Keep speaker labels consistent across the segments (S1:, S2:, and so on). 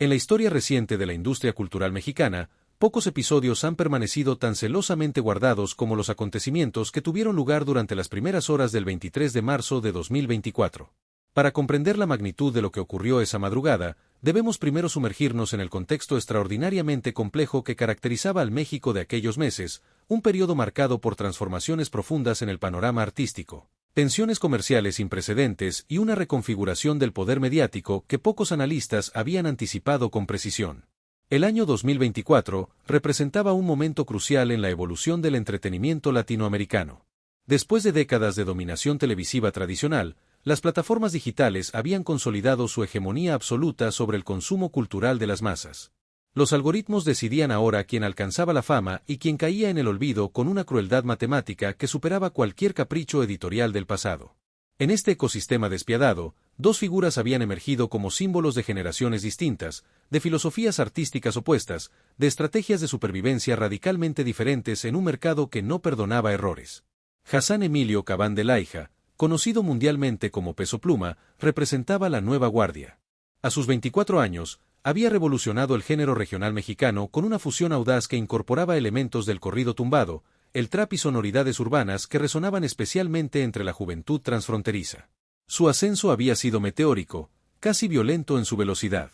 S1: En la historia reciente de la industria cultural mexicana, pocos episodios han permanecido tan celosamente guardados como los acontecimientos que tuvieron lugar durante las primeras horas del 23 de marzo de 2024. Para comprender la magnitud de lo que ocurrió esa madrugada, debemos primero sumergirnos en el contexto extraordinariamente complejo que caracterizaba al México de aquellos meses, un periodo marcado por transformaciones profundas en el panorama artístico, tensiones comerciales sin precedentes y una reconfiguración del poder mediático que pocos analistas habían anticipado con precisión. El año 2024 representaba un momento crucial en la evolución del entretenimiento latinoamericano. Después de décadas de dominación televisiva tradicional, las plataformas digitales habían consolidado su hegemonía absoluta sobre el consumo cultural de las masas. Los algoritmos decidían ahora quién alcanzaba la fama y quién caía en el olvido con una crueldad matemática que superaba cualquier capricho editorial del pasado. En este ecosistema despiadado, dos figuras habían emergido como símbolos de generaciones distintas, de filosofías artísticas opuestas, de estrategias de supervivencia radicalmente diferentes en un mercado que no perdonaba errores. Hassan Emilio Cabán de Laija, conocido mundialmente como Peso Pluma, representaba la nueva guardia. A sus 24 años, había revolucionado el género regional mexicano con una fusión audaz que incorporaba elementos del corrido tumbado, el trap y sonoridades urbanas que resonaban especialmente entre la juventud transfronteriza. Su ascenso había sido meteórico, casi violento en su velocidad.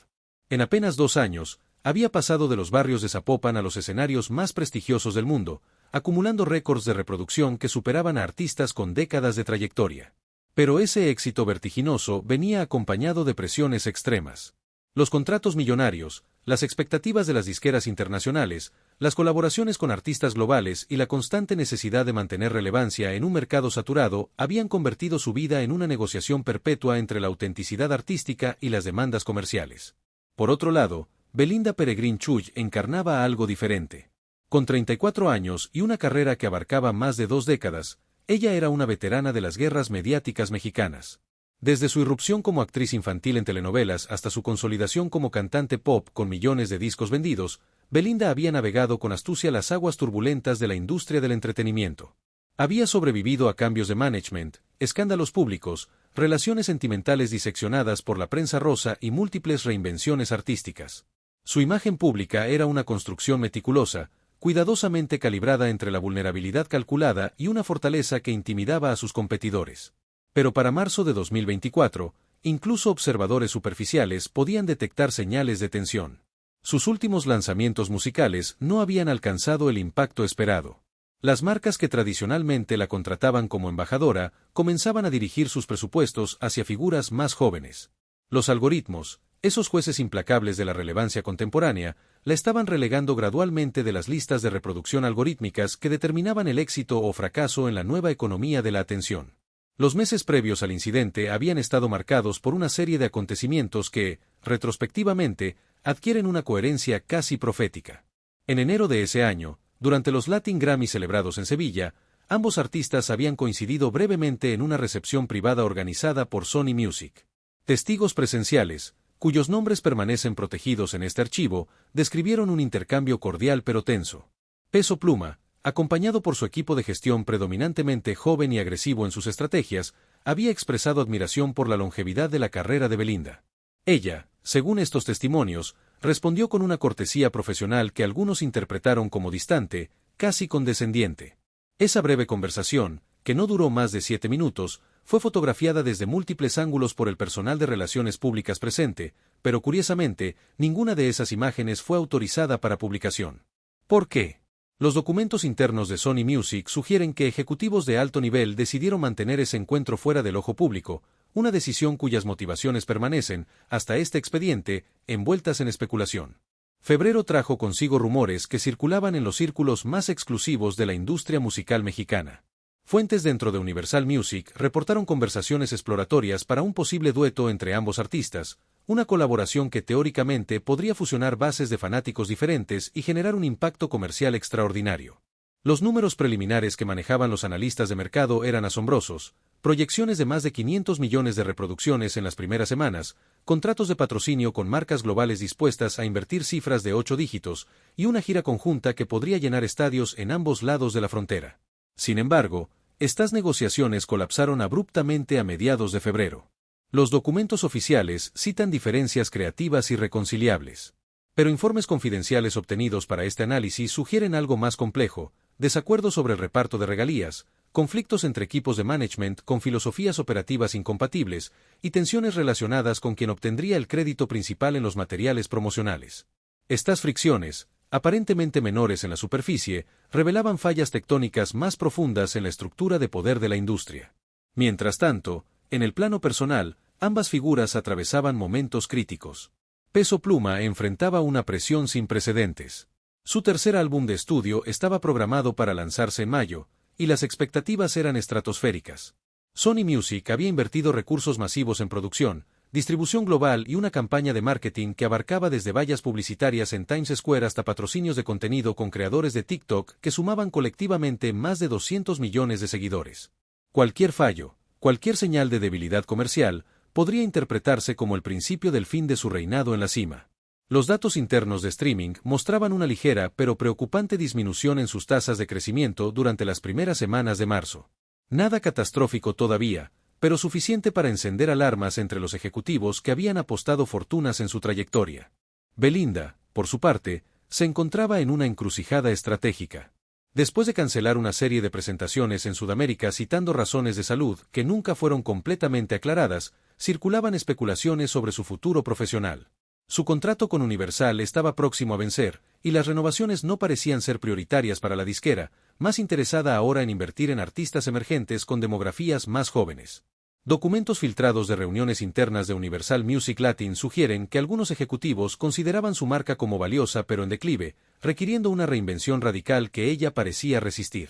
S1: En apenas 2 años, había pasado de los barrios de Zapopan a los escenarios más prestigiosos del mundo, acumulando récords de reproducción que superaban a artistas con décadas de trayectoria. Pero ese éxito vertiginoso venía acompañado de presiones extremas. Los contratos millonarios, las expectativas de las disqueras internacionales, las colaboraciones con artistas globales y la constante necesidad de mantener relevancia en un mercado saturado habían convertido su vida en una negociación perpetua entre la autenticidad artística y las demandas comerciales. Por otro lado, Belinda Peregrín Chuy encarnaba algo diferente. Con 34 años y una carrera que abarcaba más de 2 décadas, ella era una veterana de las guerras mediáticas mexicanas. Desde su irrupción como actriz infantil en telenovelas hasta su consolidación como cantante pop con millones de discos vendidos, Belinda había navegado con astucia las aguas turbulentas de la industria del entretenimiento. Había sobrevivido a cambios de management, escándalos públicos, relaciones sentimentales diseccionadas por la prensa rosa y múltiples reinvenciones artísticas. Su imagen pública era una construcción meticulosa, cuidadosamente calibrada entre la vulnerabilidad calculada y una fortaleza que intimidaba a sus competidores. Pero para marzo de 2024, incluso observadores superficiales podían detectar señales de tensión. Sus últimos lanzamientos musicales no habían alcanzado el impacto esperado. Las marcas que tradicionalmente la contrataban como embajadora comenzaban a dirigir sus presupuestos hacia figuras más jóvenes. Los algoritmos, esos jueces implacables de la relevancia contemporánea, la estaban relegando gradualmente de las listas de reproducción algorítmicas que determinaban el éxito o fracaso en la nueva economía de la atención. Los meses previos al incidente habían estado marcados por una serie de acontecimientos que, retrospectivamente, adquieren una coherencia casi profética. En enero de ese año, durante los Latin Grammy celebrados en Sevilla, ambos artistas habían coincidido brevemente en una recepción privada organizada por Sony Music. Testigos presenciales, cuyos nombres permanecen protegidos en este archivo, describieron un intercambio cordial pero tenso. Peso Pluma, acompañado por su equipo de gestión predominantemente joven y agresivo en sus estrategias, había expresado admiración por la longevidad de la carrera de Belinda. Ella, según estos testimonios, respondió con una cortesía profesional que algunos interpretaron como distante, casi condescendiente. Esa breve conversación, que no duró más de 7 minutos, fue fotografiada desde múltiples ángulos por el personal de relaciones públicas presente, pero curiosamente, ninguna de esas imágenes fue autorizada para publicación. ¿Por qué? Los documentos internos de Sony Music sugieren que ejecutivos de alto nivel decidieron mantener ese encuentro fuera del ojo público, una decisión cuyas motivaciones permanecen, hasta este expediente, envueltas en especulación. Febrero trajo consigo rumores que circulaban en los círculos más exclusivos de la industria musical mexicana. Fuentes dentro de Universal Music reportaron conversaciones exploratorias para un posible dueto entre ambos artistas, una colaboración que teóricamente podría fusionar bases de fanáticos diferentes y generar un impacto comercial extraordinario. Los números preliminares que manejaban los analistas de mercado eran asombrosos, proyecciones de más de 500 millones de reproducciones en las primeras semanas, contratos de patrocinio con marcas globales dispuestas a invertir cifras de 8 dígitos, y una gira conjunta que podría llenar estadios en ambos lados de la frontera. Sin embargo, estas negociaciones colapsaron abruptamente a mediados de febrero. Los documentos oficiales citan diferencias creativas irreconciliables. Pero informes confidenciales obtenidos para este análisis sugieren algo más complejo: desacuerdos sobre el reparto de regalías, conflictos entre equipos de management con filosofías operativas incompatibles y tensiones relacionadas con quien obtendría el crédito principal en los materiales promocionales. Estas fricciones, aparentemente menores en la superficie, revelaban fallas tectónicas más profundas en la estructura de poder de la industria. Mientras tanto, en el plano personal, ambas figuras atravesaban momentos críticos. Peso Pluma enfrentaba una presión sin precedentes. Su tercer álbum de estudio estaba programado para lanzarse en mayo, y las expectativas eran estratosféricas. Sony Music había invertido recursos masivos en producción, distribución global y una campaña de marketing que abarcaba desde vallas publicitarias en Times Square hasta patrocinios de contenido con creadores de TikTok que sumaban colectivamente más de 200 millones de seguidores. Cualquier fallo, cualquier señal de debilidad comercial, podría interpretarse como el principio del fin de su reinado en la cima. Los datos internos de streaming mostraban una ligera pero preocupante disminución en sus tasas de crecimiento durante las primeras semanas de marzo. Nada catastrófico todavía, pero suficiente para encender alarmas entre los ejecutivos que habían apostado fortunas en su trayectoria. Belinda, por su parte, se encontraba en una encrucijada estratégica. Después de cancelar una serie de presentaciones en Sudamérica citando razones de salud que nunca fueron completamente aclaradas, circulaban especulaciones sobre su futuro profesional. Su contrato con Universal estaba próximo a vencer, y las renovaciones no parecían ser prioritarias para la disquera, más interesada ahora en invertir en artistas emergentes con demografías más jóvenes. Documentos filtrados de reuniones internas de Universal Music Latin sugieren que algunos ejecutivos consideraban su marca como valiosa pero en declive, requiriendo una reinvención radical que ella parecía resistir.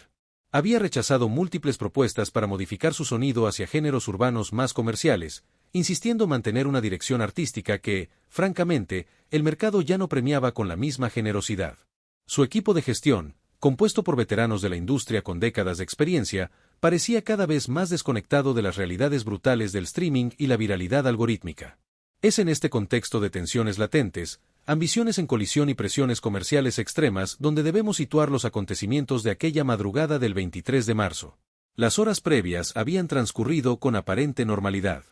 S1: Había rechazado múltiples propuestas para modificar su sonido hacia géneros urbanos más comerciales, insistiendo en mantener una dirección artística que, francamente, el mercado ya no premiaba con la misma generosidad. Su equipo de gestión, compuesto por veteranos de la industria con décadas de experiencia, parecía cada vez más desconectado de las realidades brutales del streaming y la viralidad algorítmica. Es en este contexto de tensiones latentes, ambiciones en colisión y presiones comerciales extremas donde debemos situar los acontecimientos de aquella madrugada del 23 de marzo. Las horas previas habían transcurrido con aparente normalidad.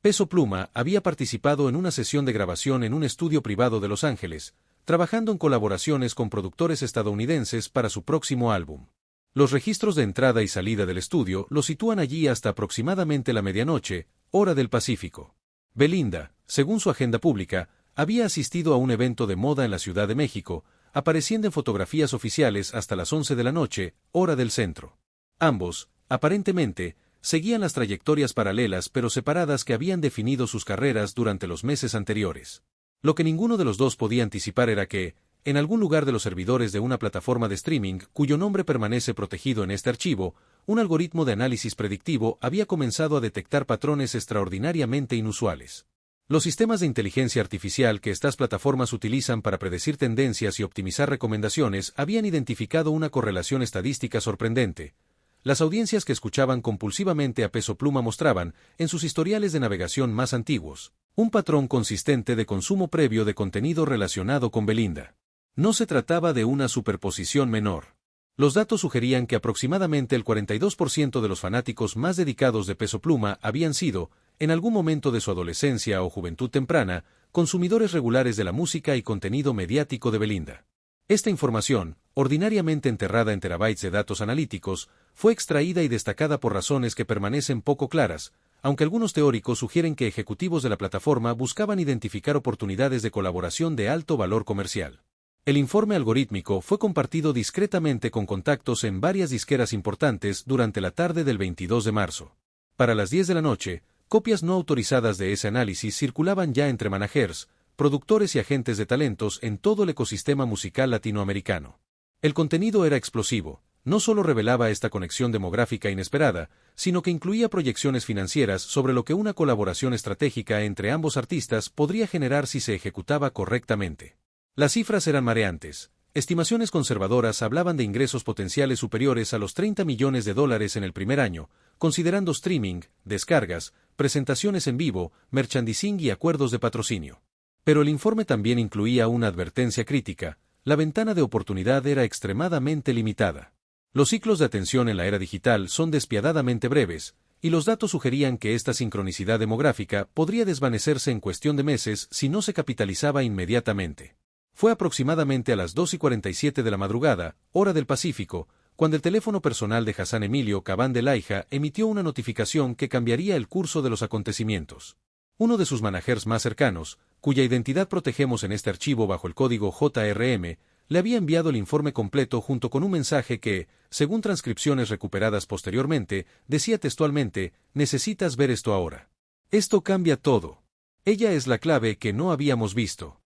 S1: Peso Pluma había participado en una sesión de grabación en un estudio privado de Los Ángeles, trabajando en colaboraciones con productores estadounidenses para su próximo álbum. Los registros de entrada y salida del estudio lo sitúan allí hasta aproximadamente la medianoche, hora del Pacífico. Belinda, según su agenda pública, había asistido a un evento de moda en la Ciudad de México, apareciendo en fotografías oficiales hasta las 11 de la noche, hora del centro. Ambos, aparentemente, seguían las trayectorias paralelas pero separadas que habían definido sus carreras durante los meses anteriores. Lo que ninguno de los dos podía anticipar era que, en algún lugar de los servidores de una plataforma de streaming cuyo nombre permanece protegido en este archivo, un algoritmo de análisis predictivo había comenzado a detectar patrones extraordinariamente inusuales. Los sistemas de inteligencia artificial que estas plataformas utilizan para predecir tendencias y optimizar recomendaciones habían identificado una correlación estadística sorprendente. Las audiencias que escuchaban compulsivamente a Peso Pluma mostraban, en sus historiales de navegación más antiguos, un patrón consistente de consumo previo de contenido relacionado con Belinda. No se trataba de una superposición menor. Los datos sugerían que aproximadamente el 42% de los fanáticos más dedicados de Peso Pluma habían sido, en algún momento de su adolescencia o juventud temprana, consumidores regulares de la música y contenido mediático de Belinda. Esta información, ordinariamente enterrada en terabytes de datos analíticos, fue extraída y destacada por razones que permanecen poco claras, aunque algunos teóricos sugieren que ejecutivos de la plataforma buscaban identificar oportunidades de colaboración de alto valor comercial. El informe algorítmico fue compartido discretamente con contactos en varias disqueras importantes durante la tarde del 22 de marzo. Para las 10 de la noche, copias no autorizadas de ese análisis circulaban ya entre managers, productores y agentes de talentos en todo el ecosistema musical latinoamericano. El contenido era explosivo, no solo revelaba esta conexión demográfica inesperada, sino que incluía proyecciones financieras sobre lo que una colaboración estratégica entre ambos artistas podría generar si se ejecutaba correctamente. Las cifras eran mareantes. Estimaciones conservadoras hablaban de ingresos potenciales superiores a los $30 millones en el primer año, considerando streaming, descargas, presentaciones en vivo, merchandising y acuerdos de patrocinio. Pero el informe también incluía una advertencia crítica: la ventana de oportunidad era extremadamente limitada. Los ciclos de atención en la era digital son despiadadamente breves, y los datos sugerían que esta sincronicidad demográfica podría desvanecerse en cuestión de meses si no se capitalizaba inmediatamente. Fue aproximadamente a las 2:47 de la madrugada, hora del Pacífico, cuando el teléfono personal de Hassan Emilio Cabán de Laija emitió una notificación que cambiaría el curso de los acontecimientos. Uno de sus managers más cercanos, cuya identidad protegemos en este archivo bajo el código JRM, le había enviado el informe completo junto con un mensaje que, según transcripciones recuperadas posteriormente, decía textualmente: «Necesitas ver esto ahora. Esto cambia todo. Ella es la clave que no habíamos visto».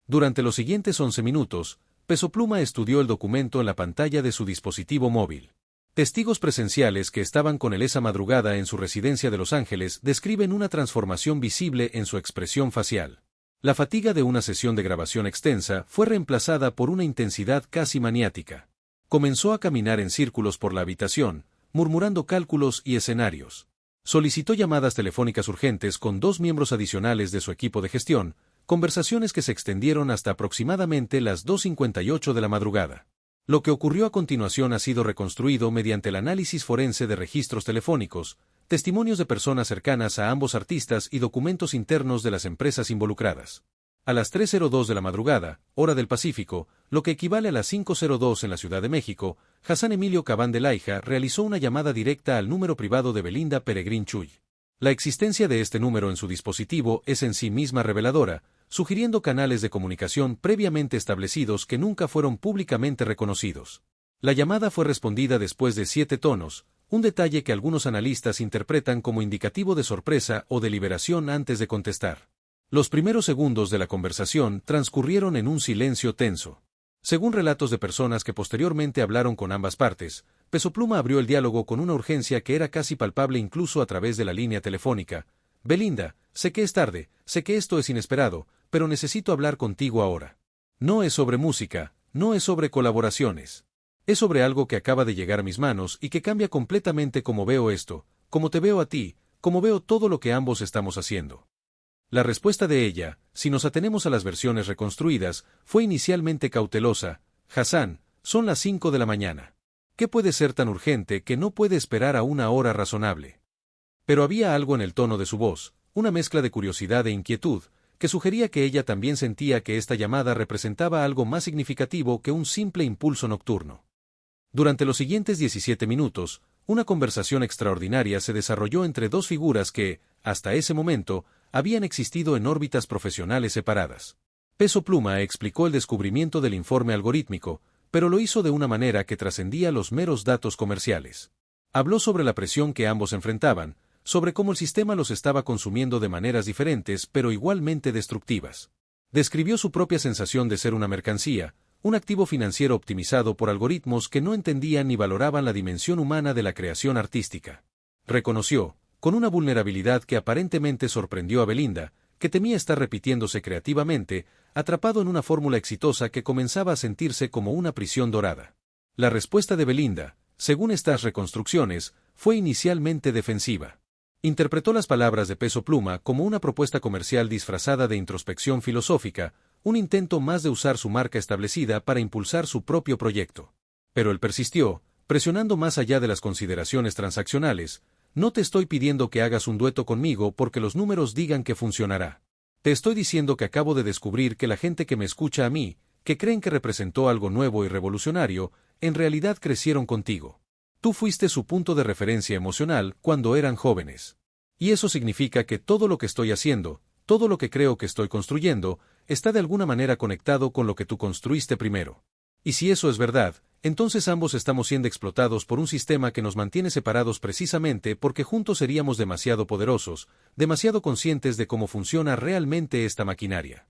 S1: Durante los siguientes 11 minutos, Peso Pluma estudió el documento en la pantalla de su dispositivo móvil. Testigos presenciales que estaban con él esa madrugada en su residencia de Los Ángeles describen una transformación visible en su expresión facial. La fatiga de una sesión de grabación extensa fue reemplazada por una intensidad casi maniática. Comenzó a caminar en círculos por la habitación, murmurando cálculos y escenarios. Solicitó llamadas telefónicas urgentes con 2 miembros adicionales de su equipo de gestión, conversaciones que se extendieron hasta aproximadamente las 2:58 de la madrugada. Lo que ocurrió a continuación ha sido reconstruido mediante el análisis forense de registros telefónicos, testimonios de personas cercanas a ambos artistas y documentos internos de las empresas involucradas. A las 3:02 de la madrugada, hora del Pacífico, lo que equivale a las 5:02 en la Ciudad de México, Hassan Emilio Cabán de Laija realizó una llamada directa al número privado de Belinda Peregrín Chuy. La existencia de este número en su dispositivo es en sí misma reveladora, sugiriendo canales de comunicación previamente establecidos que nunca fueron públicamente reconocidos. La llamada fue respondida después de 7 tonos, un detalle que algunos analistas interpretan como indicativo de sorpresa o deliberación antes de contestar. Los primeros segundos de la conversación transcurrieron en un silencio tenso. Según relatos de personas que posteriormente hablaron con ambas partes, Peso Pluma abrió el diálogo con una urgencia que era casi palpable incluso a través de la línea telefónica. «Belinda, sé que es tarde, sé que esto es inesperado, pero necesito hablar contigo ahora. No es sobre música, no es sobre colaboraciones. Es sobre algo que acaba de llegar a mis manos y que cambia completamente cómo veo esto, cómo te veo a ti, cómo veo todo lo que ambos estamos haciendo». La respuesta de ella, si nos atenemos a las versiones reconstruidas, fue inicialmente cautelosa: «Hassan, son las 5 de la mañana. ¿Qué puede ser tan urgente que no puede esperar a una hora razonable?». Pero había algo en el tono de su voz, una mezcla de curiosidad e inquietud, que sugería que ella también sentía que esta llamada representaba algo más significativo que un simple impulso nocturno. Durante los siguientes 17 minutos, una conversación extraordinaria se desarrolló entre dos figuras que, hasta ese momento, habían existido en órbitas profesionales separadas. Peso Pluma explicó el descubrimiento del informe algorítmico, pero lo hizo de una manera que trascendía los meros datos comerciales. Habló sobre la presión que ambos enfrentaban, sobre cómo el sistema los estaba consumiendo de maneras diferentes pero igualmente destructivas. Describió su propia sensación de ser una mercancía, un activo financiero optimizado por algoritmos que no entendían ni valoraban la dimensión humana de la creación artística. Reconoció, con una vulnerabilidad que aparentemente sorprendió a Belinda, que temía estar repitiéndose creativamente, atrapado en una fórmula exitosa que comenzaba a sentirse como una prisión dorada. La respuesta de Belinda, según estas reconstrucciones, fue inicialmente defensiva. Interpretó las palabras de Peso Pluma como una propuesta comercial disfrazada de introspección filosófica, un intento más de usar su marca establecida para impulsar su propio proyecto. Pero él persistió, presionando más allá de las consideraciones transaccionales: «No te estoy pidiendo que hagas un dueto conmigo porque los números digan que funcionará. Te estoy diciendo que acabo de descubrir que la gente que me escucha a mí, que creen que representó algo nuevo y revolucionario, en realidad crecieron contigo. Tú fuiste su punto de referencia emocional cuando eran jóvenes. Y eso significa que todo lo que estoy haciendo, todo lo que creo que estoy construyendo, está de alguna manera conectado con lo que tú construiste primero. Y si eso es verdad, entonces ambos estamos siendo explotados por un sistema que nos mantiene separados precisamente porque juntos seríamos demasiado poderosos, demasiado conscientes de cómo funciona realmente esta maquinaria».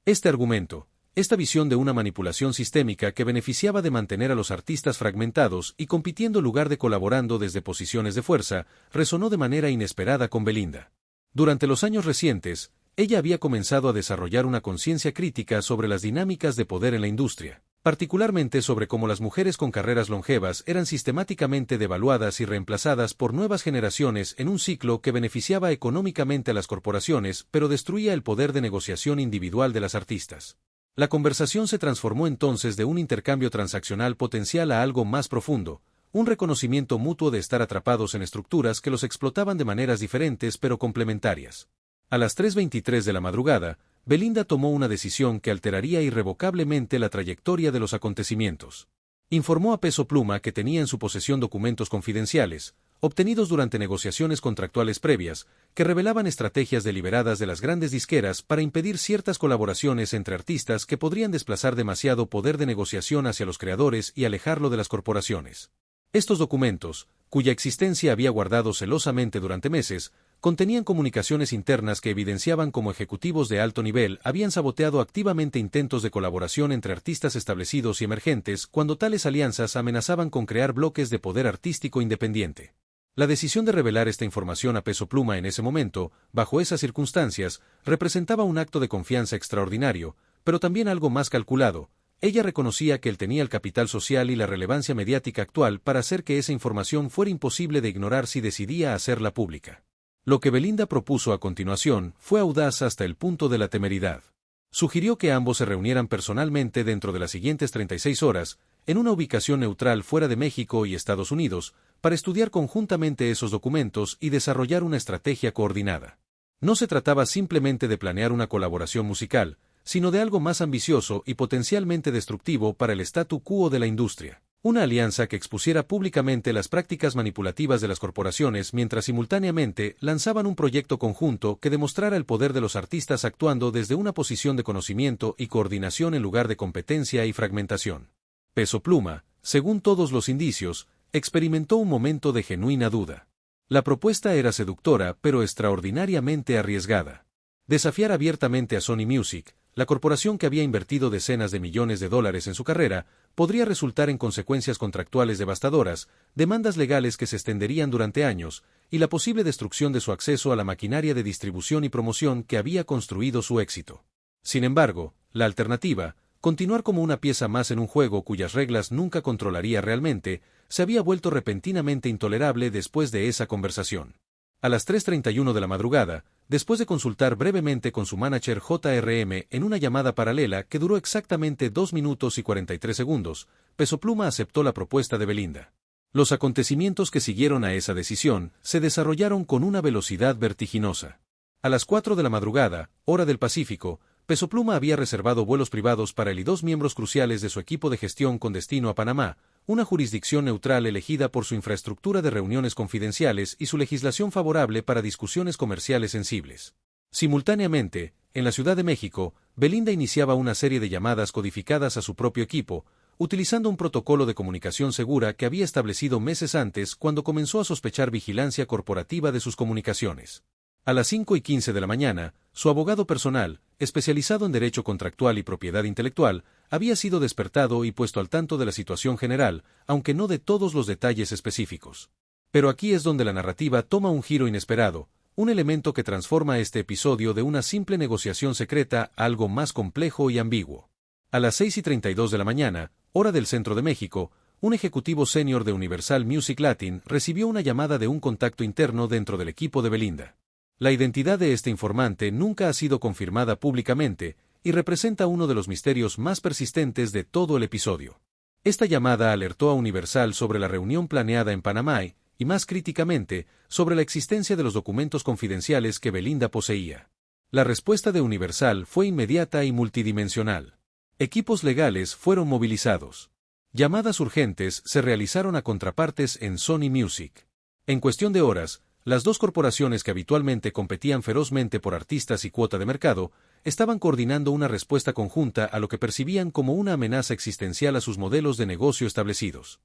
S1: Este argumento, esta visión de una manipulación sistémica que beneficiaba de mantener a los artistas fragmentados y compitiendo en lugar de colaborando desde posiciones de fuerza, resonó de manera inesperada con Belinda. Durante los años recientes, ella había comenzado a desarrollar una conciencia crítica sobre las dinámicas de poder en la industria, particularmente sobre cómo las mujeres con carreras longevas eran sistemáticamente devaluadas y reemplazadas por nuevas generaciones en un ciclo que beneficiaba económicamente a las corporaciones pero destruía el poder de negociación individual de las artistas. La conversación se transformó entonces de un intercambio transaccional potencial a algo más profundo, un reconocimiento mutuo de estar atrapados en estructuras que los explotaban de maneras diferentes pero complementarias. A las 3:23 de la madrugada, Belinda tomó una decisión que alteraría irrevocablemente la trayectoria de los acontecimientos. Informó a Peso Pluma que tenía en su posesión documentos confidenciales, obtenidos durante negociaciones contractuales previas, que revelaban estrategias deliberadas de las grandes disqueras para impedir ciertas colaboraciones entre artistas que podrían desplazar demasiado poder de negociación hacia los creadores y alejarlo de las corporaciones. Estos documentos, cuya existencia había guardado celosamente durante meses, contenían comunicaciones internas que evidenciaban cómo ejecutivos de alto nivel habían saboteado activamente intentos de colaboración entre artistas establecidos y emergentes cuando tales alianzas amenazaban con crear bloques de poder artístico independiente. La decisión de revelar esta información a Peso Pluma en ese momento, bajo esas circunstancias, representaba un acto de confianza extraordinario, pero también algo más calculado. Ella reconocía que él tenía el capital social y la relevancia mediática actual para hacer que esa información fuera imposible de ignorar si decidía hacerla pública. Lo que Belinda propuso a continuación fue audaz hasta el punto de la temeridad. Sugirió que ambos se reunieran personalmente dentro de las siguientes 36 horas, en una ubicación neutral fuera de México y Estados Unidos, para estudiar conjuntamente esos documentos y desarrollar una estrategia coordinada. No se trataba simplemente de planear una colaboración musical, sino de algo más ambicioso y potencialmente destructivo para el statu quo de la industria. Una alianza que expusiera públicamente las prácticas manipulativas de las corporaciones mientras simultáneamente lanzaban un proyecto conjunto que demostrara el poder de los artistas actuando desde una posición de conocimiento y coordinación en lugar de competencia y fragmentación. Peso Pluma, según todos los indicios, experimentó un momento de genuina duda. La propuesta era seductora pero extraordinariamente arriesgada. Desafiar abiertamente a Sony Music, la corporación que había invertido decenas de millones de dólares en su carrera, podría resultar en consecuencias contractuales devastadoras, demandas legales que se extenderían durante años, y la posible destrucción de su acceso a la maquinaria de distribución y promoción que había construido su éxito. Sin embargo, la alternativa, continuar como una pieza más en un juego cuyas reglas nunca controlaría realmente, se había vuelto repentinamente intolerable después de esa conversación. A las 3:31 de la madrugada, después de consultar brevemente con su manager JRM en una llamada paralela que duró exactamente 2 minutos y 43 segundos, Peso Pluma aceptó la propuesta de Belinda. Los acontecimientos que siguieron a esa decisión se desarrollaron con una velocidad vertiginosa. A las 4 de la madrugada, hora del Pacífico, Peso Pluma había reservado vuelos privados para él y 2 miembros cruciales de su equipo de gestión con destino a Panamá, una jurisdicción neutral elegida por su infraestructura de reuniones confidenciales y su legislación favorable para discusiones comerciales sensibles. Simultáneamente, en la Ciudad de México, Belinda iniciaba una serie de llamadas codificadas a su propio equipo, utilizando un protocolo de comunicación segura que había establecido meses antes cuando comenzó a sospechar vigilancia corporativa de sus comunicaciones. A las 5:15 de la mañana, su abogado personal, especializado en derecho contractual y propiedad intelectual, había sido despertado y puesto al tanto de la situación general, aunque no de todos los detalles específicos. Pero aquí es donde la narrativa toma un giro inesperado, un elemento que transforma este episodio de una simple negociación secreta a algo más complejo y ambiguo. A las 6:32 de la mañana, hora del centro de México, un ejecutivo senior de Universal Music Latin recibió una llamada de un contacto interno dentro del equipo de Belinda. La identidad de este informante nunca ha sido confirmada públicamente y representa uno de los misterios más persistentes de todo el episodio. Esta llamada alertó a Universal sobre la reunión planeada en Panamá y, más críticamente, sobre la existencia de los documentos confidenciales que Belinda poseía. La respuesta de Universal fue inmediata y multidimensional. Equipos legales fueron movilizados. Llamadas urgentes se realizaron a contrapartes en Sony Music. En cuestión de horas, las dos corporaciones que habitualmente competían ferozmente por artistas y cuota de mercado, estaban coordinando una respuesta conjunta a lo que percibían como una amenaza existencial a sus modelos de negocio establecidos.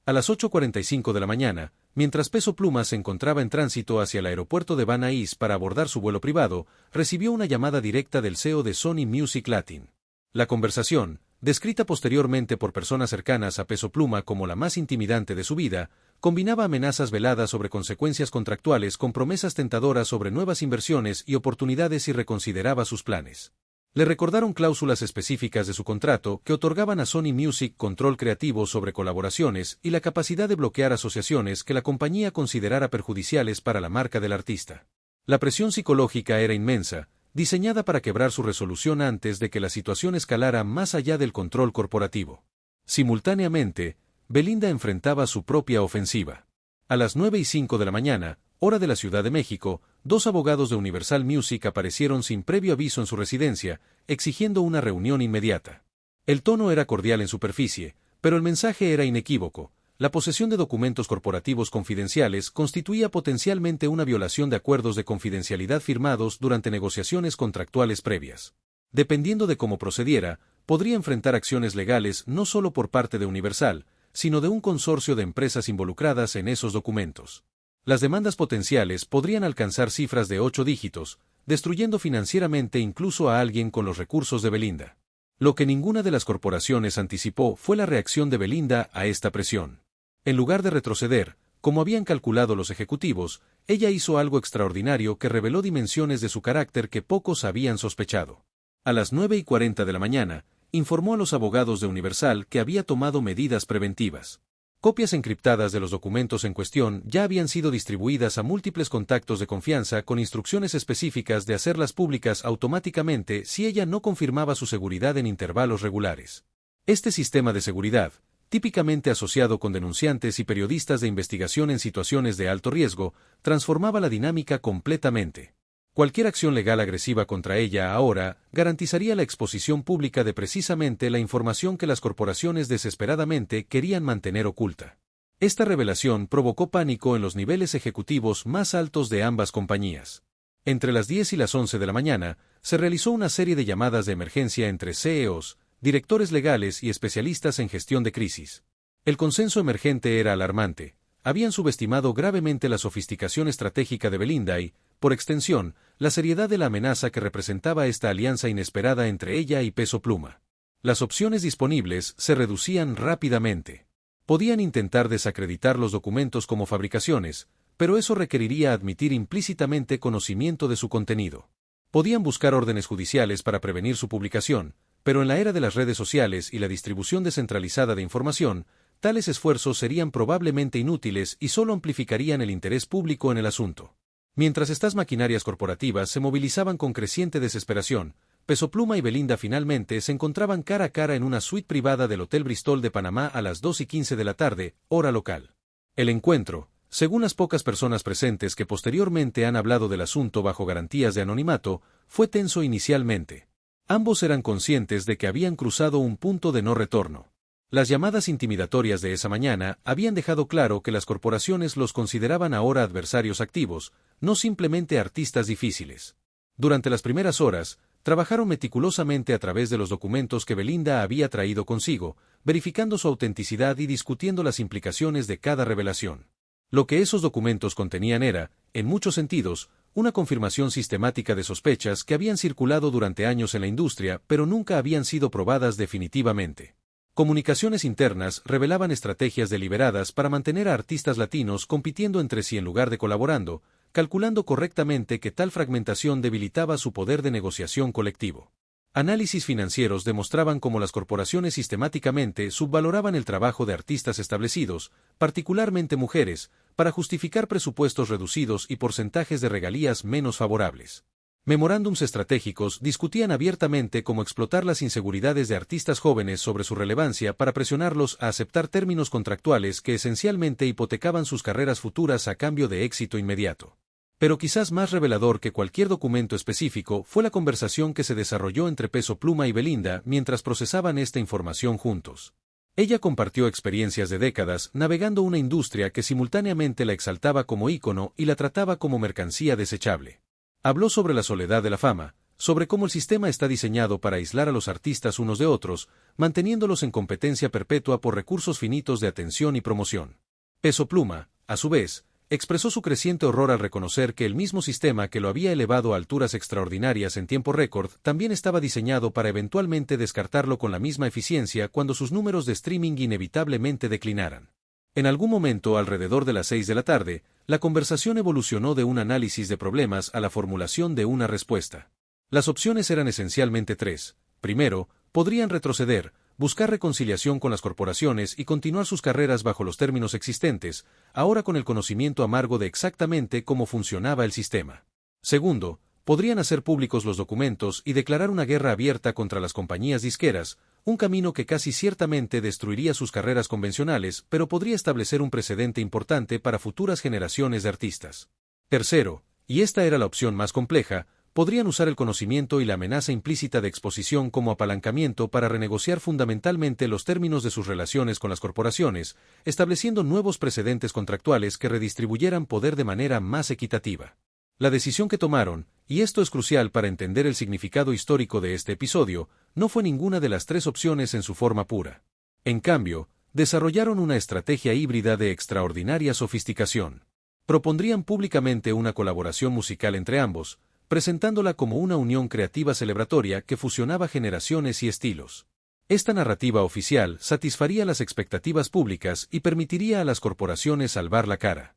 S1: A las 8:45 de la mañana, mientras Peso Pluma se encontraba en tránsito hacia el aeropuerto de Van Nuys para abordar su vuelo privado, recibió una llamada directa del CEO de Sony Music Latin. La conversación, descrita posteriormente por personas cercanas a Peso Pluma como la más intimidante de su vida, combinaba amenazas veladas sobre consecuencias contractuales con promesas tentadoras sobre nuevas inversiones y oportunidades y reconsideraba sus planes. Le recordaron cláusulas específicas de su contrato que otorgaban a Sony Music control creativo sobre colaboraciones y la capacidad de bloquear asociaciones que la compañía considerara perjudiciales para la marca del artista. La presión psicológica era inmensa, diseñada para quebrar su resolución antes de que la situación escalara más allá del control corporativo. Simultáneamente, Belinda enfrentaba su propia ofensiva. A las 9:05 de la mañana, hora de la Ciudad de México, dos abogados de Universal Music aparecieron sin previo aviso en su residencia, exigiendo una reunión inmediata. El tono era cordial en superficie, pero el mensaje era inequívoco. La posesión de documentos corporativos confidenciales constituía potencialmente una violación de acuerdos de confidencialidad firmados durante negociaciones contractuales previas. Dependiendo de cómo procediera, podría enfrentar acciones legales no solo por parte de Universal, sino de un consorcio de empresas involucradas en esos documentos. Las demandas potenciales podrían alcanzar cifras de 8 dígitos, destruyendo financieramente incluso a alguien con los recursos de Belinda. Lo que ninguna de las corporaciones anticipó fue la reacción de Belinda a esta presión. En lugar de retroceder, como habían calculado los ejecutivos, ella hizo algo extraordinario que reveló dimensiones de su carácter que pocos habían sospechado. A las 9:40 de la mañana, informó a los abogados de Universal que había tomado medidas preventivas. Copias encriptadas de los documentos en cuestión ya habían sido distribuidas a múltiples contactos de confianza con instrucciones específicas de hacerlas públicas automáticamente si ella no confirmaba su seguridad en intervalos regulares. Este sistema de seguridad, típicamente asociado con denunciantes y periodistas de investigación en situaciones de alto riesgo, transformaba la dinámica completamente. Cualquier acción legal agresiva contra ella ahora garantizaría la exposición pública de precisamente la información que las corporaciones desesperadamente querían mantener oculta. Esta revelación provocó pánico en los niveles ejecutivos más altos de ambas compañías. Entre las 10 y las 11 de la mañana, se realizó una serie de llamadas de emergencia entre CEOs, directores legales y especialistas en gestión de crisis. El consenso emergente era alarmante. Habían subestimado gravemente la sofisticación estratégica de Belinda y, por extensión, la seriedad de la amenaza que representaba esta alianza inesperada entre ella y Peso Pluma. Las opciones disponibles se reducían rápidamente. Podían intentar desacreditar los documentos como fabricaciones, pero eso requeriría admitir implícitamente conocimiento de su contenido. Podían buscar órdenes judiciales para prevenir su publicación, pero en la era de las redes sociales y la distribución descentralizada de información, tales esfuerzos serían probablemente inútiles y solo amplificarían el interés público en el asunto. Mientras estas maquinarias corporativas se movilizaban con creciente desesperación, Peso Pluma y Belinda finalmente se encontraban cara a cara en una suite privada del Hotel Bristol de Panamá a las 2:15 de la tarde, hora local. El encuentro, según las pocas personas presentes que posteriormente han hablado del asunto bajo garantías de anonimato, fue tenso inicialmente. Ambos eran conscientes de que habían cruzado un punto de no retorno. Las llamadas intimidatorias de esa mañana habían dejado claro que las corporaciones los consideraban ahora adversarios activos, no simplemente artistas difíciles. Durante las primeras horas, trabajaron meticulosamente a través de los documentos que Belinda había traído consigo, verificando su autenticidad y discutiendo las implicaciones de cada revelación. Lo que esos documentos contenían era, en muchos sentidos, una confirmación sistemática de sospechas que habían circulado durante años en la industria pero nunca habían sido probadas definitivamente. Comunicaciones internas revelaban estrategias deliberadas para mantener a artistas latinos compitiendo entre sí en lugar de colaborando, calculando correctamente que tal fragmentación debilitaba su poder de negociación colectivo. Análisis financieros demostraban cómo las corporaciones sistemáticamente subvaloraban el trabajo de artistas establecidos, particularmente mujeres, para justificar presupuestos reducidos y porcentajes de regalías menos favorables. Memorándums estratégicos discutían abiertamente cómo explotar las inseguridades de artistas jóvenes sobre su relevancia para presionarlos a aceptar términos contractuales que esencialmente hipotecaban sus carreras futuras a cambio de éxito inmediato. Pero quizás más revelador que cualquier documento específico fue la conversación que se desarrolló entre Peso Pluma y Belinda mientras procesaban esta información juntos. Ella compartió experiencias de décadas navegando una industria que simultáneamente la exaltaba como ícono y la trataba como mercancía desechable. Habló sobre la soledad de la fama, sobre cómo el sistema está diseñado para aislar a los artistas unos de otros, manteniéndolos en competencia perpetua por recursos finitos de atención y promoción. Peso Pluma, a su vez, expresó su creciente horror al reconocer que el mismo sistema que lo había elevado a alturas extraordinarias en tiempo récord también estaba diseñado para eventualmente descartarlo con la misma eficiencia cuando sus números de streaming inevitablemente declinaran. En algún momento alrededor de las 6 de la tarde, la conversación evolucionó de un análisis de problemas a la formulación de una respuesta. Las opciones eran esencialmente tres. Primero, podrían retroceder, buscar reconciliación con las corporaciones y continuar sus carreras bajo los términos existentes, ahora con el conocimiento amargo de exactamente cómo funcionaba el sistema. Segundo, podrían hacer públicos los documentos y declarar una guerra abierta contra las compañías disqueras, un camino que casi ciertamente destruiría sus carreras convencionales, pero podría establecer un precedente importante para futuras generaciones de artistas. Tercero, y esta era la opción más compleja, podrían usar el conocimiento y la amenaza implícita de exposición como apalancamiento para renegociar fundamentalmente los términos de sus relaciones con las corporaciones, estableciendo nuevos precedentes contractuales que redistribuyeran poder de manera más equitativa. La decisión que tomaron, y esto es crucial para entender el significado histórico de este episodio, no fue ninguna de las tres opciones en su forma pura. En cambio, desarrollaron una estrategia híbrida de extraordinaria sofisticación. Propondrían públicamente una colaboración musical entre ambos, presentándola como una unión creativa celebratoria que fusionaba generaciones y estilos. Esta narrativa oficial satisfaría las expectativas públicas y permitiría a las corporaciones salvar la cara.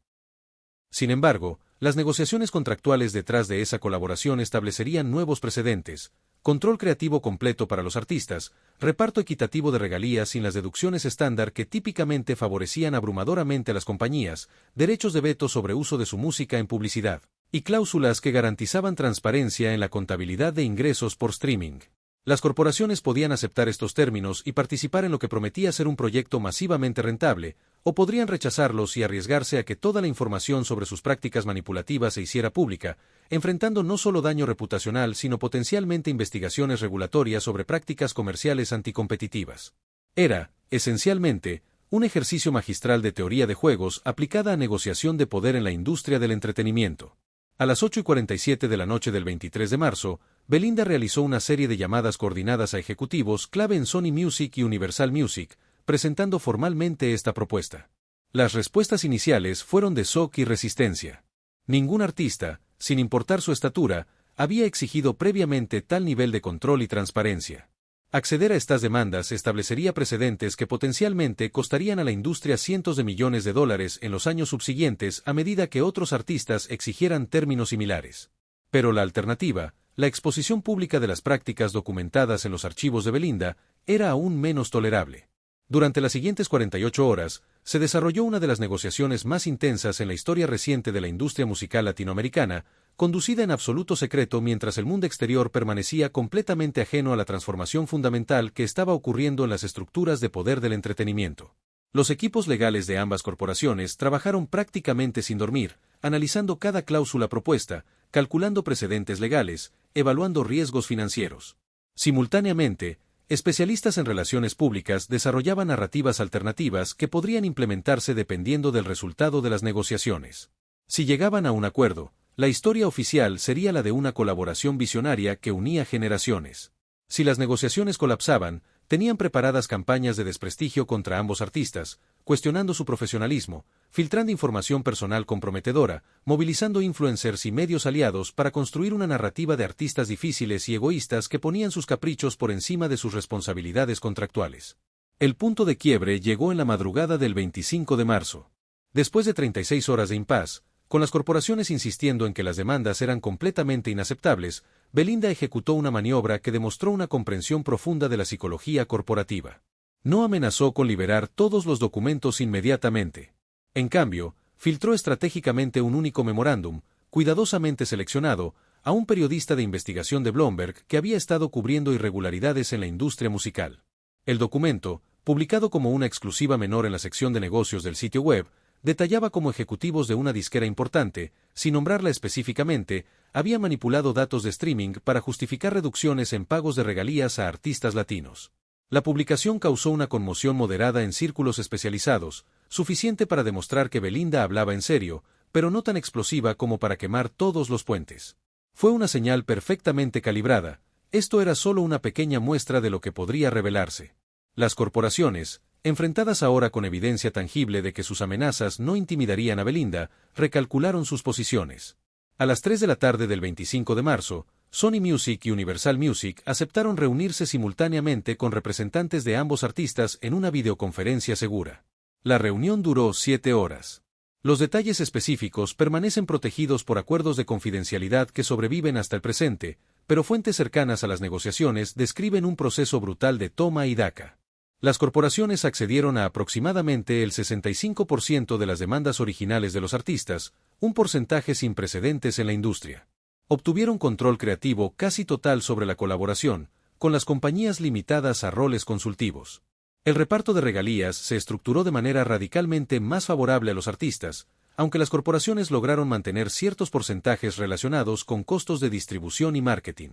S1: Sin embargo, las negociaciones contractuales detrás de esa colaboración establecerían nuevos precedentes: control creativo completo para los artistas, reparto equitativo de regalías sin las deducciones estándar que típicamente favorecían abrumadoramente a las compañías, derechos de veto sobre uso de su música en publicidad, y cláusulas que garantizaban transparencia en la contabilidad de ingresos por streaming. Las corporaciones podían aceptar estos términos y participar en lo que prometía ser un proyecto masivamente rentable, o podrían rechazarlos y arriesgarse a que toda la información sobre sus prácticas manipulativas se hiciera pública, enfrentando no solo daño reputacional sino potencialmente investigaciones regulatorias sobre prácticas comerciales anticompetitivas. Era, esencialmente, un ejercicio magistral de teoría de juegos aplicada a negociación de poder en la industria del entretenimiento. A las 8:47 de la noche del 23 de marzo, Belinda realizó una serie de llamadas coordinadas a ejecutivos clave en Sony Music y Universal Music, presentando formalmente esta propuesta. Las respuestas iniciales fueron de shock y resistencia. Ningún artista, sin importar su estatura, había exigido previamente tal nivel de control y transparencia. Acceder a estas demandas establecería precedentes que potencialmente costarían a la industria cientos de millones de dólares en los años subsiguientes a medida que otros artistas exigieran términos similares. Pero la alternativa, la exposición pública de las prácticas documentadas en los archivos de Belinda, era aún menos tolerable. Durante las siguientes 48 horas, se desarrolló una de las negociaciones más intensas en la historia reciente de la industria musical latinoamericana, conducida en absoluto secreto mientras el mundo exterior permanecía completamente ajeno a la transformación fundamental que estaba ocurriendo en las estructuras de poder del entretenimiento. Los equipos legales de ambas corporaciones trabajaron prácticamente sin dormir, analizando cada cláusula propuesta, calculando precedentes legales, evaluando riesgos financieros. Simultáneamente, especialistas en relaciones públicas desarrollaban narrativas alternativas que podrían implementarse dependiendo del resultado de las negociaciones. Si llegaban a un acuerdo, la historia oficial sería la de una colaboración visionaria que unía generaciones. Si las negociaciones colapsaban, tenían preparadas campañas de desprestigio contra ambos artistas, cuestionando su profesionalismo, filtrando información personal comprometedora, movilizando influencers y medios aliados para construir una narrativa de artistas difíciles y egoístas que ponían sus caprichos por encima de sus responsabilidades contractuales. El punto de quiebre llegó en la madrugada del 25 de marzo. Después de 36 horas de impas, con las corporaciones insistiendo en que las demandas eran completamente inaceptables, Belinda ejecutó una maniobra que demostró una comprensión profunda de la psicología corporativa. No amenazó con liberar todos los documentos inmediatamente. En cambio, filtró estratégicamente un único memorándum, cuidadosamente seleccionado, a un periodista de investigación de Bloomberg que había estado cubriendo irregularidades en la industria musical. El documento, publicado como una exclusiva menor en la sección de negocios del sitio web, detallaba cómo ejecutivos de una disquera importante, sin nombrarla específicamente, habían manipulado datos de streaming para justificar reducciones en pagos de regalías a artistas latinos. La publicación causó una conmoción moderada en círculos especializados, suficiente para demostrar que Belinda hablaba en serio, pero no tan explosiva como para quemar todos los puentes. Fue una señal perfectamente calibrada. Esto era solo una pequeña muestra de lo que podría revelarse. Las corporaciones, enfrentadas ahora con evidencia tangible de que sus amenazas no intimidarían a Belinda, recalcularon sus posiciones. A las 3 de la tarde del 25 de marzo, Sony Music y Universal Music aceptaron reunirse simultáneamente con representantes de ambos artistas en una videoconferencia segura. La reunión duró 7 horas. Los detalles específicos permanecen protegidos por acuerdos de confidencialidad que sobreviven hasta el presente, pero fuentes cercanas a las negociaciones describen un proceso brutal de toma y daca. Las corporaciones accedieron a aproximadamente el 65% de las demandas originales de los artistas, un porcentaje sin precedentes en la industria. Obtuvieron control creativo casi total sobre la colaboración, con las compañías limitadas a roles consultivos. El reparto de regalías se estructuró de manera radicalmente más favorable a los artistas, aunque las corporaciones lograron mantener ciertos porcentajes relacionados con costos de distribución y marketing.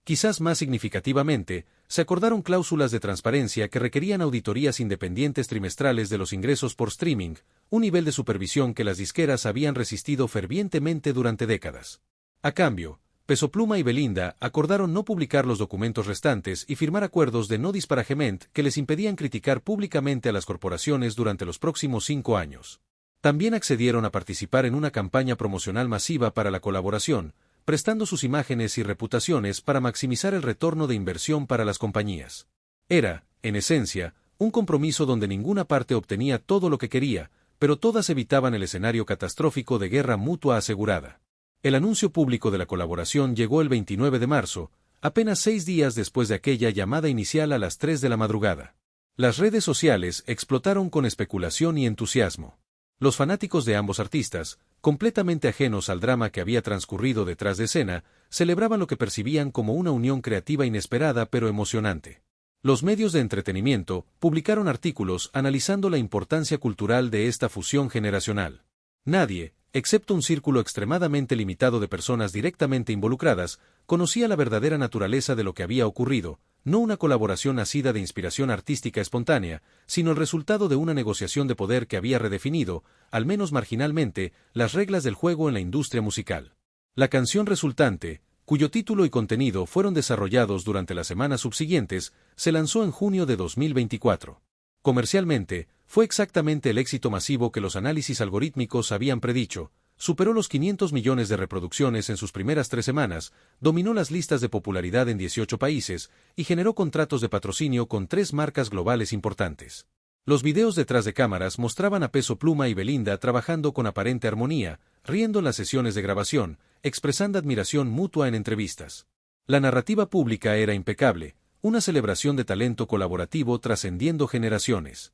S1: Quizás más significativamente, se acordaron cláusulas de transparencia que requerían auditorías independientes trimestrales de los ingresos por streaming, un nivel de supervisión que las disqueras habían resistido fervientemente durante décadas. A cambio, Peso Pluma y Belinda acordaron no publicar los documentos restantes y firmar acuerdos de no disparagement que les impedían criticar públicamente a las corporaciones durante los próximos 5 años. También accedieron a participar en una campaña promocional masiva para la colaboración, prestando sus imágenes y reputaciones para maximizar el retorno de inversión para las compañías. Era, en esencia, un compromiso donde ninguna parte obtenía todo lo que quería, pero todas evitaban el escenario catastrófico de guerra mutua asegurada. El anuncio público de la colaboración llegó el 29 de marzo, apenas 6 días después de aquella llamada inicial a las 3 de la madrugada. Las redes sociales explotaron con especulación y entusiasmo. Los fanáticos de ambos artistas, completamente ajenos al drama que había transcurrido detrás de escena, celebraban lo que percibían como una unión creativa inesperada pero emocionante. Los medios de entretenimiento publicaron artículos analizando la importancia cultural de esta fusión generacional. Nadie, excepto un círculo extremadamente limitado de personas directamente involucradas, conocía la verdadera naturaleza de lo que había ocurrido, no una colaboración nacida de inspiración artística espontánea, sino el resultado de una negociación de poder que había redefinido, al menos marginalmente, las reglas del juego en la industria musical. La canción resultante, cuyo título y contenido fueron desarrollados durante las semanas subsiguientes, se lanzó en junio de 2024. Comercialmente, fue exactamente el éxito masivo que los análisis algorítmicos habían predicho, superó los 500 millones de reproducciones en sus primeras 3 semanas, dominó las listas de popularidad en 18 países y generó contratos de patrocinio con 3 marcas globales importantes. Los videos detrás de cámaras mostraban a Peso Pluma y Belinda trabajando con aparente armonía, riendo en las sesiones de grabación, expresando admiración mutua en entrevistas. La narrativa pública era impecable, una celebración de talento colaborativo trascendiendo generaciones.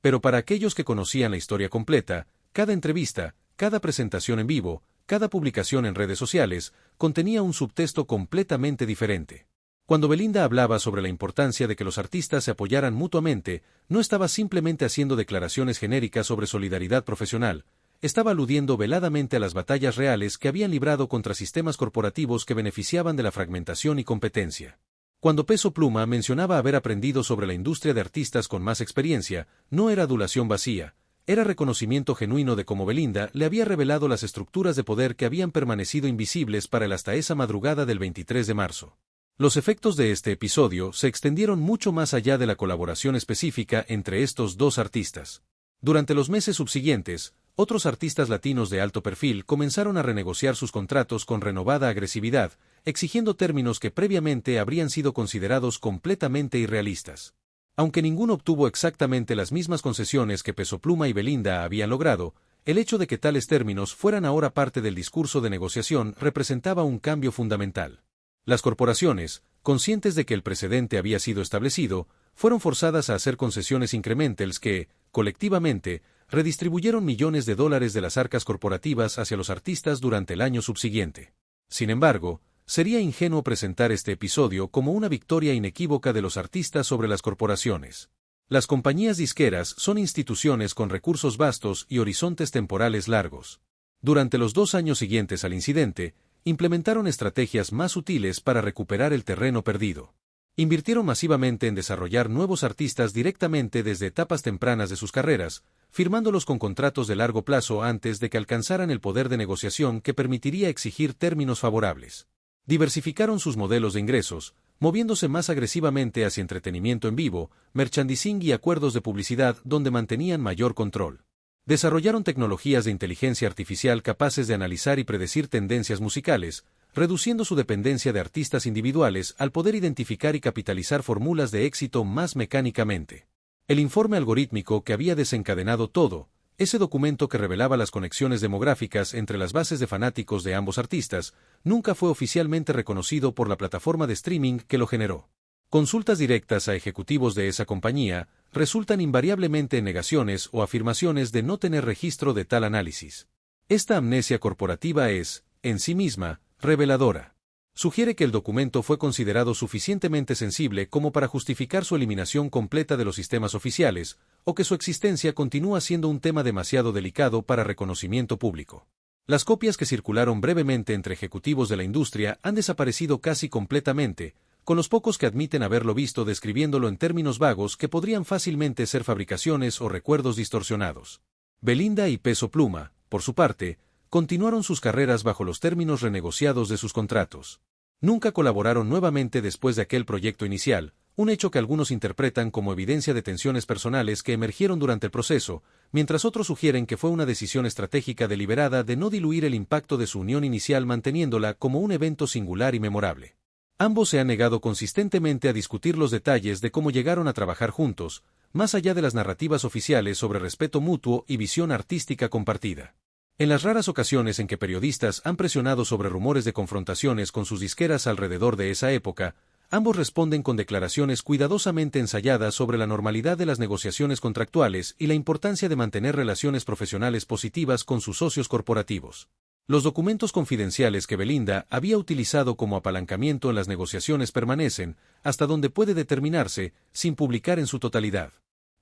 S1: Pero para aquellos que conocían la historia completa, cada entrevista, cada presentación en vivo, cada publicación en redes sociales, contenía un subtexto completamente diferente. Cuando Belinda hablaba sobre la importancia de que los artistas se apoyaran mutuamente, no estaba simplemente haciendo declaraciones genéricas sobre solidaridad profesional, estaba aludiendo veladamente a las batallas reales que habían librado contra sistemas corporativos que beneficiaban de la fragmentación y competencia. Cuando Peso Pluma mencionaba haber aprendido sobre la industria de artistas con más experiencia, no era adulación vacía, era reconocimiento genuino de cómo Belinda le había revelado las estructuras de poder que habían permanecido invisibles para él hasta esa madrugada del 23 de marzo. Los efectos de este episodio se extendieron mucho más allá de la colaboración específica entre estos dos artistas. Durante los meses subsiguientes, otros artistas latinos de alto perfil comenzaron a renegociar sus contratos con renovada agresividad, exigiendo términos que previamente habrían sido considerados completamente irrealistas. Aunque ninguno obtuvo exactamente las mismas concesiones que Peso Pluma y Belinda habían logrado, el hecho de que tales términos fueran ahora parte del discurso de negociación representaba un cambio fundamental. Las corporaciones, conscientes de que el precedente había sido establecido, fueron forzadas a hacer concesiones incrementales que, colectivamente, redistribuyeron millones de dólares de las arcas corporativas hacia los artistas durante el año subsiguiente. Sin embargo, sería ingenuo presentar este episodio como una victoria inequívoca de los artistas sobre las corporaciones. Las compañías disqueras son instituciones con recursos vastos y horizontes temporales largos. Durante los 2 años siguientes al incidente, implementaron estrategias más sutiles para recuperar el terreno perdido. Invirtieron masivamente en desarrollar nuevos artistas directamente desde etapas tempranas de sus carreras, firmándolos con contratos de largo plazo antes de que alcanzaran el poder de negociación que permitiría exigir términos favorables. Diversificaron sus modelos de ingresos, moviéndose más agresivamente hacia entretenimiento en vivo, merchandising y acuerdos de publicidad donde mantenían mayor control. Desarrollaron tecnologías de inteligencia artificial capaces de analizar y predecir tendencias musicales, reduciendo su dependencia de artistas individuales al poder identificar y capitalizar fórmulas de éxito más mecánicamente. El informe algorítmico que había desencadenado todo, ese documento que revelaba las conexiones demográficas entre las bases de fanáticos de ambos artistas, nunca fue oficialmente reconocido por la plataforma de streaming que lo generó. Consultas directas a ejecutivos de esa compañía resultan invariablemente en negaciones o afirmaciones de no tener registro de tal análisis. Esta amnesia corporativa es, en sí misma, reveladora. Sugiere que el documento fue considerado suficientemente sensible como para justificar su eliminación completa de los sistemas oficiales, o que su existencia continúa siendo un tema demasiado delicado para reconocimiento público. Las copias que circularon brevemente entre ejecutivos de la industria han desaparecido casi completamente, con los pocos que admiten haberlo visto describiéndolo en términos vagos que podrían fácilmente ser fabricaciones o recuerdos distorsionados. Belinda y Peso Pluma, por su parte, continuaron sus carreras bajo los términos renegociados de sus contratos. Nunca colaboraron nuevamente después de aquel proyecto inicial, un hecho que algunos interpretan como evidencia de tensiones personales que emergieron durante el proceso, mientras otros sugieren que fue una decisión estratégica deliberada de no diluir el impacto de su unión inicial manteniéndola como un evento singular y memorable. Ambos se han negado consistentemente a discutir los detalles de cómo llegaron a trabajar juntos, más allá de las narrativas oficiales sobre respeto mutuo y visión artística compartida. En las raras ocasiones en que periodistas han presionado sobre rumores de confrontaciones con sus disqueras alrededor de esa época, ambos responden con declaraciones cuidadosamente ensayadas sobre la normalidad de las negociaciones contractuales y la importancia de mantener relaciones profesionales positivas con sus socios corporativos. Los documentos confidenciales que Belinda había utilizado como apalancamiento en las negociaciones permanecen, hasta donde puede determinarse, sin publicar en su totalidad.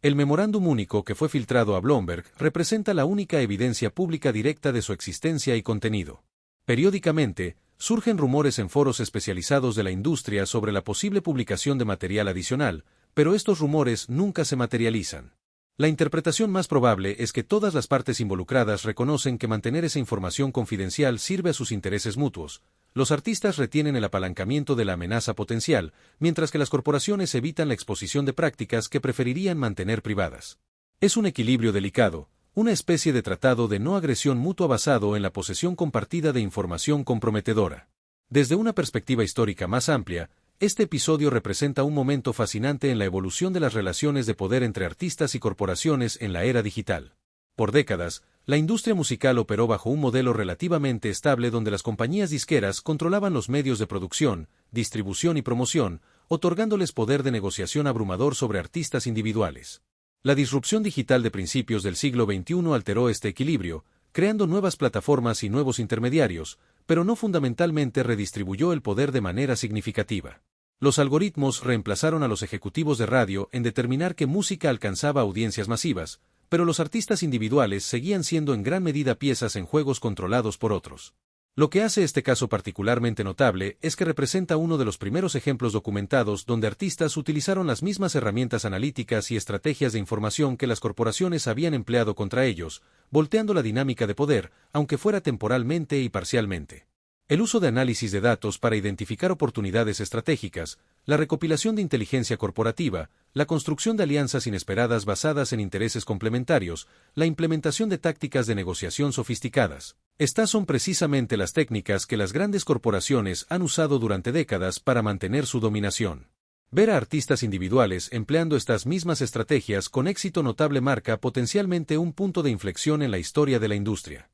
S1: El memorándum único que fue filtrado a Bloomberg representa la única evidencia pública directa de su existencia y contenido. Periódicamente, surgen rumores en foros especializados de la industria sobre la posible publicación de material adicional, pero estos rumores nunca se materializan. La interpretación más probable es que todas las partes involucradas reconocen que mantener esa información confidencial sirve a sus intereses mutuos. Los artistas retienen el apalancamiento de la amenaza potencial, mientras que las corporaciones evitan la exposición de prácticas que preferirían mantener privadas. Es un equilibrio delicado, una especie de tratado de no agresión mutua basado en la posesión compartida de información comprometedora. Desde una perspectiva histórica más amplia, este episodio representa un momento fascinante en la evolución de las relaciones de poder entre artistas y corporaciones en la era digital. Por décadas, la industria musical operó bajo un modelo relativamente estable donde las compañías disqueras controlaban los medios de producción, distribución y promoción, otorgándoles poder de negociación abrumador sobre artistas individuales. La disrupción digital de principios del siglo XXI alteró este equilibrio, creando nuevas plataformas y nuevos intermediarios, pero no fundamentalmente redistribuyó el poder de manera significativa. Los algoritmos reemplazaron a los ejecutivos de radio en determinar qué música alcanzaba audiencias masivas, pero los artistas individuales seguían siendo en gran medida piezas en juegos controlados por otros. Lo que hace este caso particularmente notable es que representa uno de los primeros ejemplos documentados donde artistas utilizaron las mismas herramientas analíticas y estrategias de información que las corporaciones habían empleado contra ellos, volteando la dinámica de poder, aunque fuera temporalmente y parcialmente. El uso de análisis de datos para identificar oportunidades estratégicas, la recopilación de inteligencia corporativa, la construcción de alianzas inesperadas basadas en intereses complementarios, la implementación de tácticas de negociación sofisticadas. Estas son precisamente las técnicas que las grandes corporaciones han usado durante décadas para mantener su dominación. Ver a artistas individuales empleando estas mismas estrategias con éxito notable marca potencialmente un punto de inflexión en la historia de la industria.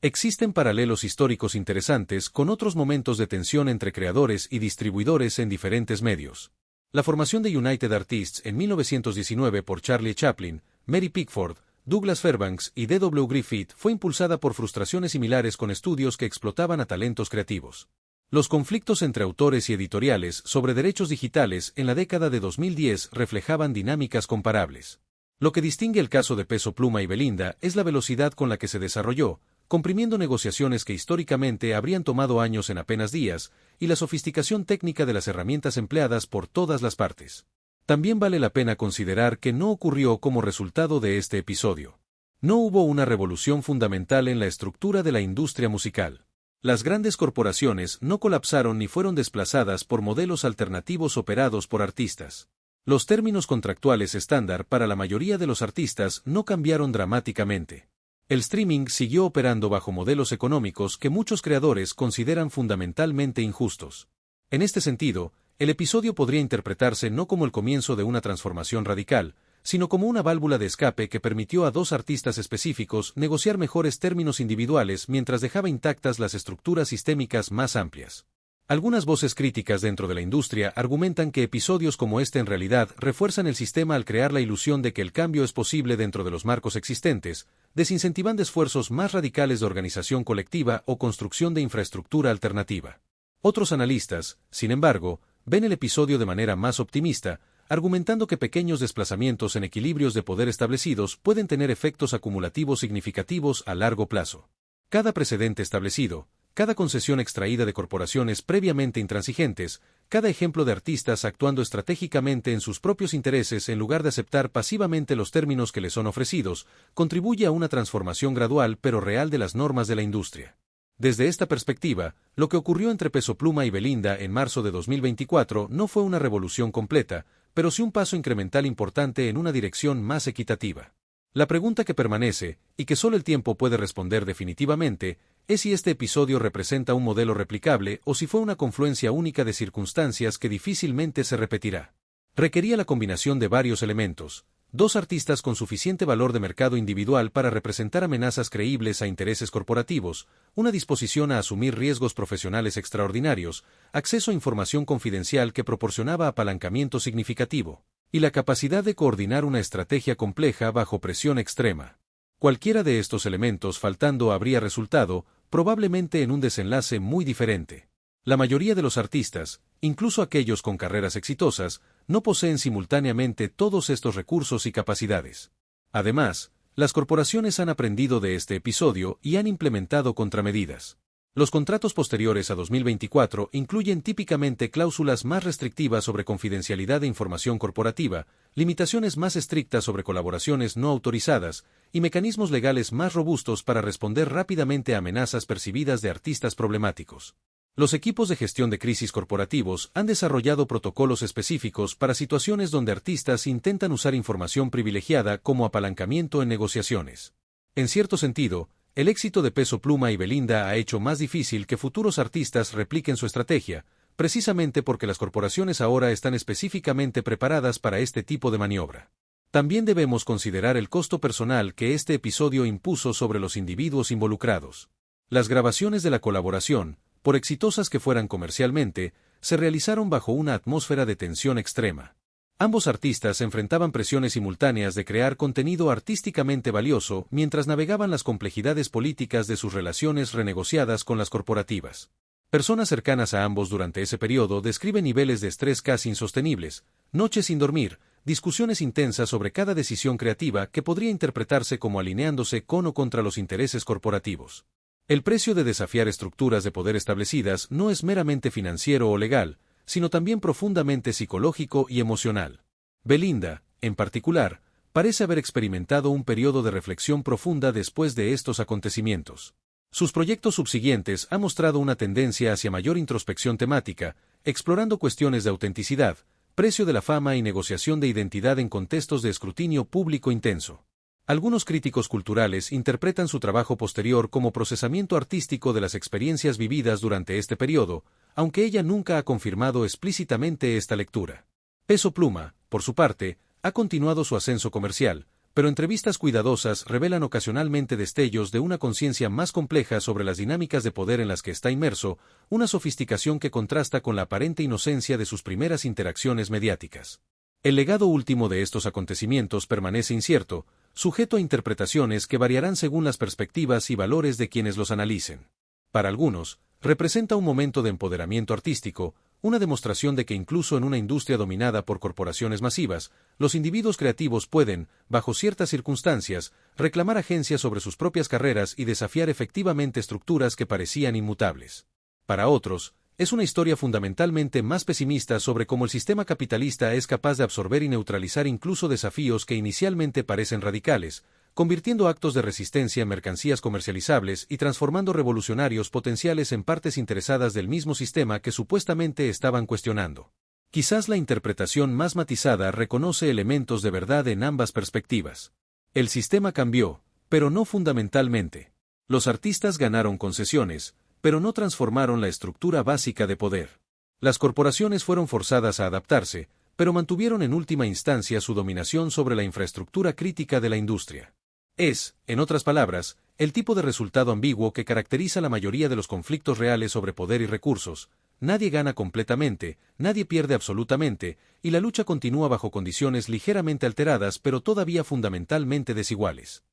S1: Existen paralelos históricos interesantes con otros momentos de tensión entre creadores y distribuidores en diferentes medios. La formación de United Artists en 1919 por Charlie Chaplin, Mary Pickford, Douglas Fairbanks y D.W. Griffith fue impulsada por frustraciones similares con estudios que explotaban a talentos creativos. Los conflictos entre autores y editoriales sobre derechos digitales en la década de 2010 reflejaban dinámicas comparables. Lo que distingue el caso de Peso Pluma y Belinda es la velocidad con la que se desarrolló, comprimiendo negociaciones que históricamente habrían tomado años en apenas días, y la sofisticación técnica de las herramientas empleadas por todas las partes. También vale la pena considerar que no ocurrió como resultado de este episodio. No hubo una revolución fundamental en la estructura de la industria musical. Las grandes corporaciones no colapsaron ni fueron desplazadas por modelos alternativos operados por artistas. Los términos contractuales estándar para la mayoría de los artistas no cambiaron dramáticamente. El streaming siguió operando bajo modelos económicos que muchos creadores consideran fundamentalmente injustos. En este sentido, el episodio podría interpretarse no como el comienzo de una transformación radical, sino como una válvula de escape que permitió a dos artistas específicos negociar mejores términos individuales mientras dejaba intactas las estructuras sistémicas más amplias. Algunas voces críticas dentro de la industria argumentan que episodios como este en realidad refuerzan el sistema al crear la ilusión de que el cambio es posible dentro de los marcos existentes, desincentivando esfuerzos más radicales de organización colectiva o construcción de infraestructura alternativa. Otros analistas, sin embargo, ven el episodio de manera más optimista, argumentando que pequeños desplazamientos en equilibrios de poder establecidos pueden tener efectos acumulativos significativos a largo plazo. Cada precedente establecido, cada concesión extraída de corporaciones previamente intransigentes, cada ejemplo de artistas actuando estratégicamente en sus propios intereses en lugar de aceptar pasivamente los términos que les son ofrecidos, contribuye a una transformación gradual pero real de las normas de la industria. Desde esta perspectiva, lo que ocurrió entre Peso Pluma y Belinda en marzo de 2024 no fue una revolución completa, pero sí un paso incremental importante en una dirección más equitativa. La pregunta que permanece, y que solo el tiempo puede responder definitivamente, es si este episodio representa un modelo replicable o si fue una confluencia única de circunstancias que difícilmente se repetirá. Requería la combinación de varios elementos: dos artistas con suficiente valor de mercado individual para representar amenazas creíbles a intereses corporativos, una disposición a asumir riesgos profesionales extraordinarios, acceso a información confidencial que proporcionaba apalancamiento significativo, y la capacidad de coordinar una estrategia compleja bajo presión extrema. Cualquiera de estos elementos faltando habría resultado, probablemente, en un desenlace muy diferente. La mayoría de los artistas, incluso aquellos con carreras exitosas, no poseen simultáneamente todos estos recursos y capacidades. Además, las corporaciones han aprendido de este episodio y han implementado contramedidas. Los contratos posteriores a 2024 incluyen típicamente cláusulas más restrictivas sobre confidencialidad de información corporativa, limitaciones más estrictas sobre colaboraciones no autorizadas, y mecanismos legales más robustos para responder rápidamente a amenazas percibidas de artistas problemáticos. Los equipos de gestión de crisis corporativos han desarrollado protocolos específicos para situaciones donde artistas intentan usar información privilegiada como apalancamiento en negociaciones. En cierto sentido, el éxito de Peso Pluma y Belinda ha hecho más difícil que futuros artistas repliquen su estrategia, precisamente porque las corporaciones ahora están específicamente preparadas para este tipo de maniobra. También debemos considerar el costo personal que este episodio impuso sobre los individuos involucrados. Las grabaciones de la colaboración, por exitosas que fueran comercialmente, se realizaron bajo una atmósfera de tensión extrema. Ambos artistas enfrentaban presiones simultáneas de crear contenido artísticamente valioso mientras navegaban las complejidades políticas de sus relaciones renegociadas con las corporativas. Personas cercanas a ambos durante ese periodo describen niveles de estrés casi insostenibles, noches sin dormir, discusiones intensas sobre cada decisión creativa que podría interpretarse como alineándose con o contra los intereses corporativos. El precio de desafiar estructuras de poder establecidas no es meramente financiero o legal, sino también profundamente psicológico y emocional. Belinda, en particular, parece haber experimentado un periodo de reflexión profunda después de estos acontecimientos. Sus proyectos subsiguientes han mostrado una tendencia hacia mayor introspección temática, explorando cuestiones de autenticidad, precio de la fama y negociación de identidad en contextos de escrutinio público intenso. Algunos críticos culturales interpretan su trabajo posterior como procesamiento artístico de las experiencias vividas durante este periodo, aunque ella nunca ha confirmado explícitamente esta lectura. Peso Pluma, por su parte, ha continuado su ascenso comercial, pero entrevistas cuidadosas revelan ocasionalmente destellos de una conciencia más compleja sobre las dinámicas de poder en las que está inmerso, una sofisticación que contrasta con la aparente inocencia de sus primeras interacciones mediáticas. El legado último de estos acontecimientos permanece incierto, sujeto a interpretaciones que variarán según las perspectivas y valores de quienes los analicen. Para algunos, representa un momento de empoderamiento artístico, una demostración de que incluso en una industria dominada por corporaciones masivas, los individuos creativos pueden, bajo ciertas circunstancias, reclamar agencia sobre sus propias carreras y desafiar efectivamente estructuras que parecían inmutables. Para otros, es una historia fundamentalmente más pesimista sobre cómo el sistema capitalista es capaz de absorber y neutralizar incluso desafíos que inicialmente parecen radicales, convirtiendo actos de resistencia en mercancías comercializables y transformando revolucionarios potenciales en partes interesadas del mismo sistema que supuestamente estaban cuestionando. Quizás la interpretación más matizada reconoce elementos de verdad en ambas perspectivas. El sistema cambió, pero no fundamentalmente. Los artistas ganaron concesiones, pero no transformaron la estructura básica de poder. Las corporaciones fueron forzadas a adaptarse, pero mantuvieron en última instancia su dominación sobre la infraestructura crítica de la industria. Es, en otras palabras, el tipo de resultado ambiguo que caracteriza la mayoría de los conflictos reales sobre poder y recursos. Nadie gana completamente, nadie pierde absolutamente, y la lucha continúa bajo condiciones ligeramente alteradas pero todavía fundamentalmente desiguales.